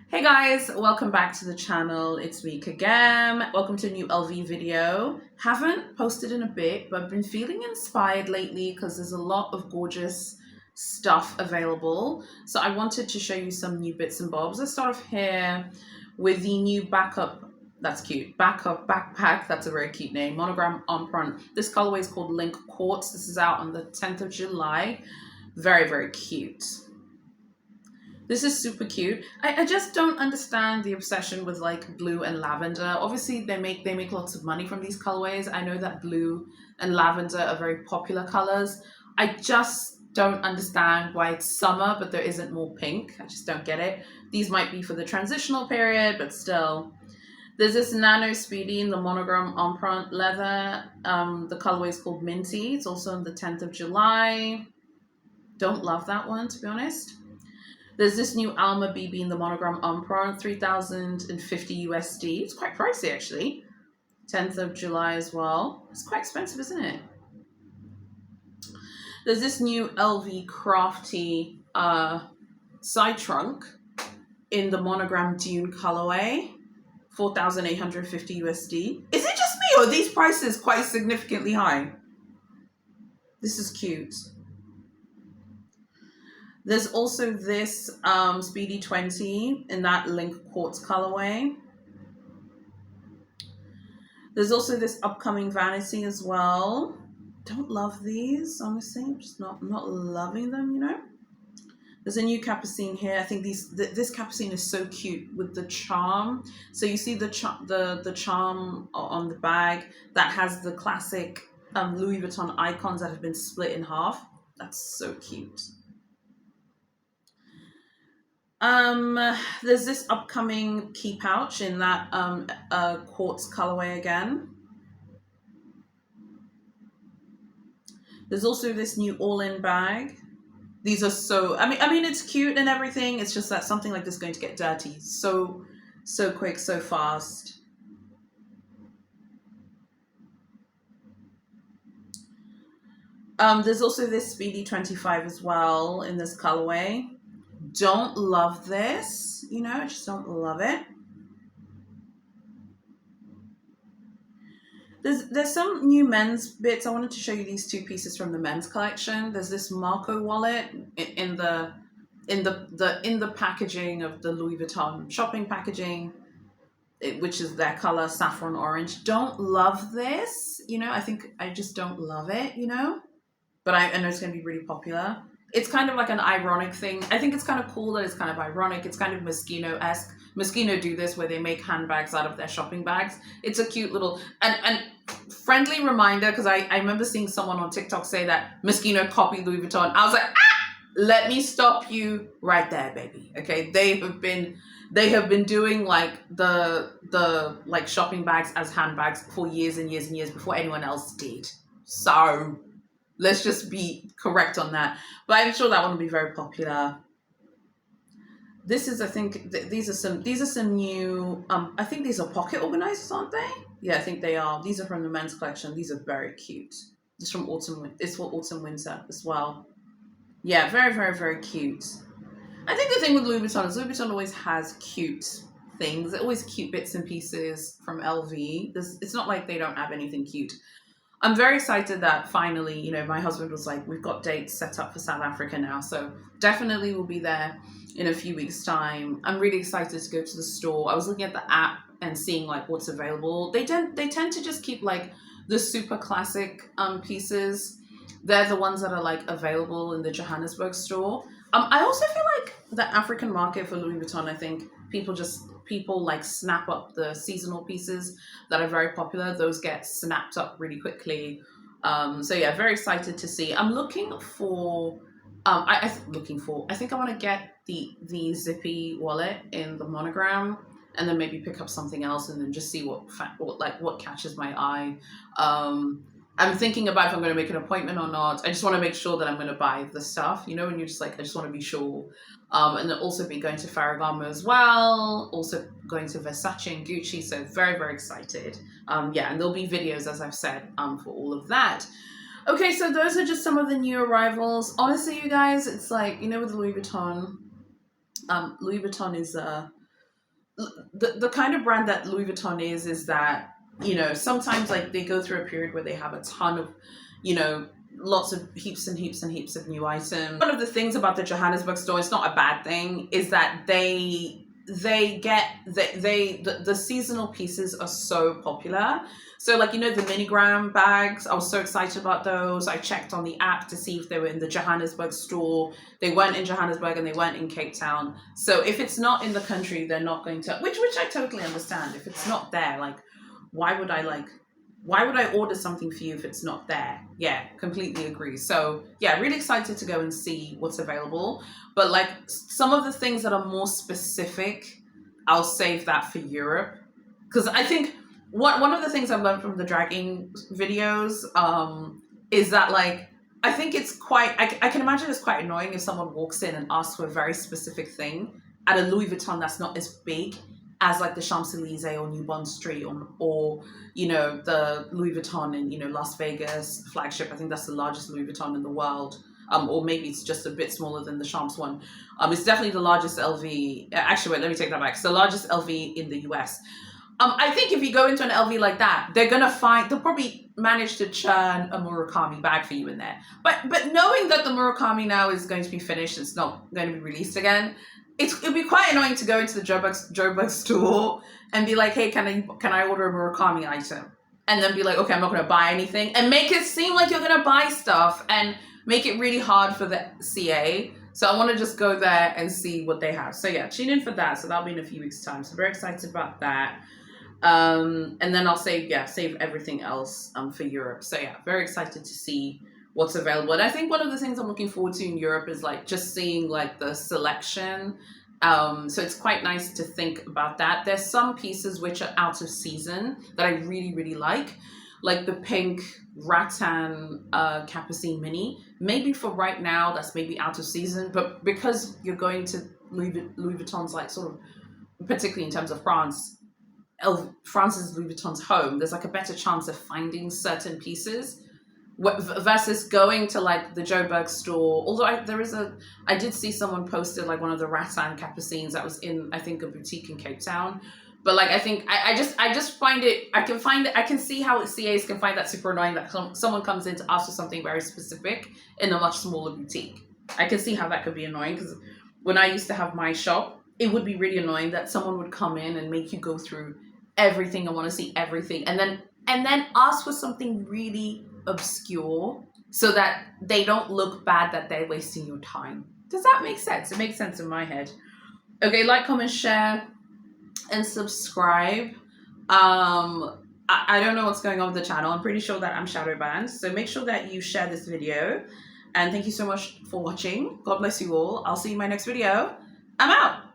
Hey guys, welcome back to the channel. It's me again. Welcome to a new LV video. Haven't posted in a bit, but I've been feeling inspired lately because there's a lot of gorgeous stuff available. So I wanted to show you some new bits and bobs. Let's start off here with the new that's cute, backup backpack. That's a very cute name. Monogram on front. This colorway is called Link Quartz. This is out on the 10th of July. Very, very cute. This is super cute. I just don't understand the obsession with like blue and lavender. Obviously they make lots of money from these colorways. I know that blue and lavender are very popular colors. I just don't understand why it's summer but there isn't more pink. I just don't get it. These might be for the transitional period, but still. There's this nano Speedy in the monogram empreinte leather. The colorway is called Minty. It's also on the 10th of July. Don't love that one, to be honest. There's this new Alma BB in the monogram empreinte, 3,050 USD. It's quite pricey actually. 10th of July as well. It's quite expensive, isn't it? There's this new LV crafty side trunk in the monogram Dune colorway, 4,850 USD. Is it just me or are these prices quite significantly high? This is cute. There's also this Speedy 20 in that Link Quartz colorway. There's also this upcoming Vanity as well. Don't love these, honestly. I'm just not loving them, you know. There's a new Capucine here. I think this Capucine is so cute with the charm. So you see the charm on the bag that has the classic Louis Vuitton icons that have been split in half. That's so cute. There's this upcoming key pouch in that quartz colorway again. There's also this new all-in bag. These are so, I mean it's cute and everything. It's just that something like this is going to get dirty so quick, so fast. There's also this Speedy 25 as well in this colorway. Don't love this, you know, I just don't love it. There's some new men's bits. I wanted to show you these two pieces from the men's collection. There's this Marco wallet in the packaging of the Louis Vuitton shopping packaging, which is their color saffron orange. Don't love this, you know. I just don't love it, you know, but I know it's going to be really popular. It's kind of like an ironic thing. I think it's kind of cool that it's kind of ironic. It's kind of Moschino-esque. Moschino do this where they make handbags out of their shopping bags. It's a cute little and friendly reminder, because I remember seeing someone on TikTok say that Moschino copied Louis Vuitton. I was like, let me stop you right there, baby. Okay, they have been doing like the like shopping bags as handbags for years and years and years before anyone else did. So let's just be correct on that. But I'm sure that one will be very popular. This is, I think, these are some new, I think these are pocket organizers, aren't they? Yeah, I think they are. These are from the men's collection. These are very cute. This is from autumn, it's for autumn winter as well. Yeah, very, very, very cute. I think the thing with Louis Vuitton is Louis Vuitton always has cute things. They're always cute bits and pieces from LV. It's not like they don't have anything cute. I'm very excited that finally, you know, my husband was like, we've got dates set up for South Africa now. So definitely we'll be there in a few weeks' time. I'm really excited to go to the store. I was looking at the app and seeing like what's available. They tend to just keep like the super classic pieces. They're the ones that are like available in the Johannesburg store. I also feel like the African market for Louis Vuitton, I think people like snap up the seasonal pieces that are very popular. Those get snapped up really quickly. So yeah, very excited to see. I'm looking for, I think I want to get the zippy wallet in the monogram, and then maybe pick up something else and then just see what catches my eye. I'm thinking about if I'm going to make an appointment or not. I just want to make sure that I'm going to buy the stuff, you know, and you're just like, I just want to be sure. And then also be going to Ferragamo as well, also going to Versace and Gucci. So very, very excited. Yeah, and there'll be videos, as I've said, for all of that. Okay, so those are just some of the new arrivals. Honestly, you guys, it's like, you know, with Louis Vuitton is the kind of brand that Louis Vuitton is that, you know, sometimes like they go through a period where they have a ton of, you know, lots of heaps and heaps and heaps of new items. One of the things about the Johannesburg store, it's not a bad thing, is that the seasonal pieces are so popular. So like, you know, the minigram bags, I was so excited about those. I checked on the app to see if they were in the Johannesburg store. They weren't in Johannesburg and they weren't in Cape Town. So if it's not in the country, they're not going to, which I totally understand. If it's not there, like, why would I order something for you if it's not there? Yeah, completely agree. So yeah, really excited to go and see what's available. But like some of the things that are more specific, I'll save that for Europe. Because I think one of the things I've learned from the dragging videos is that like, I think it's quite, I can imagine it's quite annoying if someone walks in and asks for a very specific thing at a Louis Vuitton that's not as big as like the Champs-Elysees or New Bond Street or you know, the Louis Vuitton in, you know, Las Vegas flagship. I think that's the largest Louis Vuitton in the world. Or maybe it's just a bit smaller than the Champs one. It's definitely the largest LV. Actually, wait, let me take that back. It's the largest LV in the US. I think if you go into an LV like that, they'll probably manage to churn a Murakami bag for you in there. But knowing that the Murakami now is going to be finished, it's not going to be released again, it'd be quite annoying to go into the Joburg store and be like, hey, can I order a Murakami item? And then be like, okay, I'm not going to buy anything. And make it seem like you're going to buy stuff and make it really hard for the CA. So I want to just go there and see what they have. So yeah, tune in for that. So that'll be in a few weeks' time. So very excited about that. And then I'll save everything else for Europe. So yeah, very excited to see what's available. And I think one of the things I'm looking forward to in Europe is like just seeing like the selection. So it's quite nice to think about that. There's some pieces which are out of season that I really, really like the pink rattan Capucine mini. Maybe for right now, that's maybe out of season, but because you're going to Louis Vuitton's like sort of, particularly in terms of France, France is Louis Vuitton's home, there's like a better chance of finding certain pieces versus going to like the Joburg store. Although I did see someone posted like one of the rattan Capucines that was in, I think, a boutique in Cape Town. But like, I think I just find it, I can see how CAs can find that super annoying that someone comes in to ask for something very specific in a much smaller boutique. I can see how that could be annoying, because when I used to have my shop, it would be really annoying that someone would come in and make you go through everything. I want to see everything. And then ask for something really obscure so that they don't look bad that they're wasting your time. Does that make sense? It makes sense in my head. Okay, like, comment, share, and subscribe. I don't know what's going on with the channel. I'm pretty sure that I'm shadow banned. So make sure that you share this video. And thank you so much for watching. God bless you all. I'll see you in my next video. I'm out.